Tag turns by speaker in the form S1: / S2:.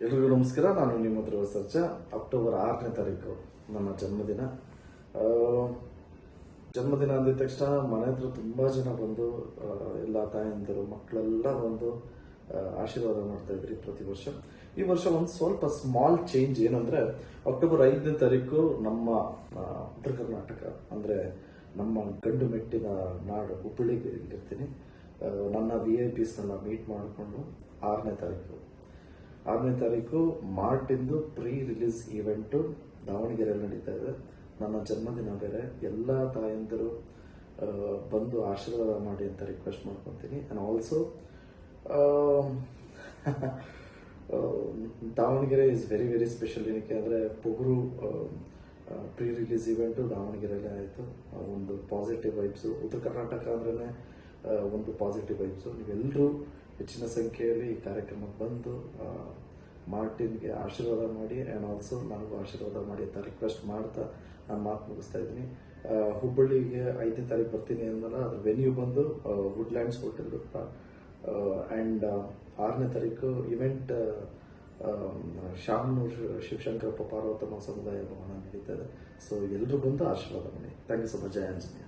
S1: ಎಲ್ರಿಗೂ ನಮಸ್ಕಾರ. ನಾನು ನಿಮ್ಮ ಧ್ರುವ ಸರ್ಜಾ. ಅಕ್ಟೋಬರ್ 6ನೇ ತಾರೀಕು ನನ್ನ ಜನ್ಮದಿನ. ಆ, ಜನ್ಮದಿನ ಅಂದಿದ ತಕ್ಷಣ ಮನೆ ಹತ್ರ ತುಂಬ ಜನ ಬಂದು ಎಲ್ಲ ತಾಯಂದಿರು ಮಕ್ಕಳೆಲ್ಲ ಬಂದು ಆಶೀರ್ವಾದ ಮಾಡ್ತಾ ಇದ್ರಿ ಪ್ರತಿ ವರ್ಷ. ಈ ವರ್ಷ ಒಂದು ಸ್ವಲ್ಪ ಸ್ಮಾಲ್ ಚೇಂಜ್ ಏನಂದ್ರೆ, ಅಕ್ಟೋಬರ್ 5ನೇ ತಾರೀಕು ನಮ್ಮ ಉತ್ತರ ಕರ್ನಾಟಕ ಅಂದ್ರೆ ನಮ್ಮ ಗಂಡು ಮೆಟ್ಟಿನ ನಾಡು ಹುಬ್ಬಳ್ಳಿಗೆ ಇರ್ತೀನಿ. ನನ್ನ VIPsನೆಲ್ಲ ಮೀಟ್ ಮಾಡಿಕೊಂಡು 6ನೇ ತಾರೀಕು ಮಾರ್ಟಿಂದು ಪ್ರೀ ರಿಲೀಸ್ ಈವೆಂಟು ದಾವಣಗೆರೆಯಲ್ಲಿ ನಡೀತಾ ಇದೆ. ನನ್ನ ಜನ್ಮದಿನ ಬೇರೆ. ಎಲ್ಲ ತಾಯಂದಿರು ಬಂದು ಆಶೀರ್ವಾದ ಮಾಡಿ ಅಂತ ರಿಕ್ವೆಸ್ಟ್ ಮಾಡ್ಕೊತೀನಿ. And also Davanagere is very very special. ಏನಕ್ಕೆ ಅಂದರೆ ಪೊಗರು ಪ್ರೀ ರಿಲೀಸ್ ಈವೆಂಟು ದಾವಣಗೆರೆಯಲ್ಲೇ ಆಯಿತು. ಒಂದು ಪಾಸಿಟಿವ್ ವೈಬ್ಸು. ಉತ್ತರ ಕರ್ನಾಟಕ ಅಂದ್ರೇ ಒಂದು ಪಾಸಿಟಿವ್ ವೈಬ್ಸು. ನೀವೆಲ್ಲರೂ ಹೆಚ್ಚಿನ ಸಂಖ್ಯೆಯಲ್ಲಿ ಈ ಕಾರ್ಯಕ್ರಮಕ್ಕೆ ಬಂದು ಮಾರ್ಟಿನ್ಗೆ ಆಶೀರ್ವಾದ ಮಾಡಿ ಆ್ಯಂಡ್ ಆಲ್ಸೋ ನನಗೂ ಆಶೀರ್ವಾದ ಮಾಡಿ ಅಂತ ರಿಕ್ವೆಸ್ಟ್ ಮಾಡ್ತಾ ನಾನು ಮಾತು ಮುಗಿಸ್ತಾ ಇದ್ದೀನಿ. ಹುಬ್ಬಳ್ಳಿಗೆ 5ನೇ ತಾರೀಕು ಬರ್ತೀನಿ ಅಂದಲ್ಲ, ಅದ್ರ ವೆನ್ಯೂ ಬಂದು ವುಡ್ಲ್ಯಾಂಡ್ಸ್ ಹೋಟೆಲ್. ಆ್ಯಂಡ್ 6ನೇ ತಾರೀಕು ಇವೆಂಟ್ ಶಾಮನೂರು ಶಿವಶಂಕರಪ್ಪ ಪಾರ್ವತಮ್ಮ ಸಮುದಾಯ ಭವನ ನಡೀತಾ ಇದೆ. ಸೊ ಎಲ್ಲರೂ ಬಂದು ಆಶೀರ್ವಾದ ಮಾಡಿ. Thank you so much. ಜಯ ಆಂಜನೇಯ.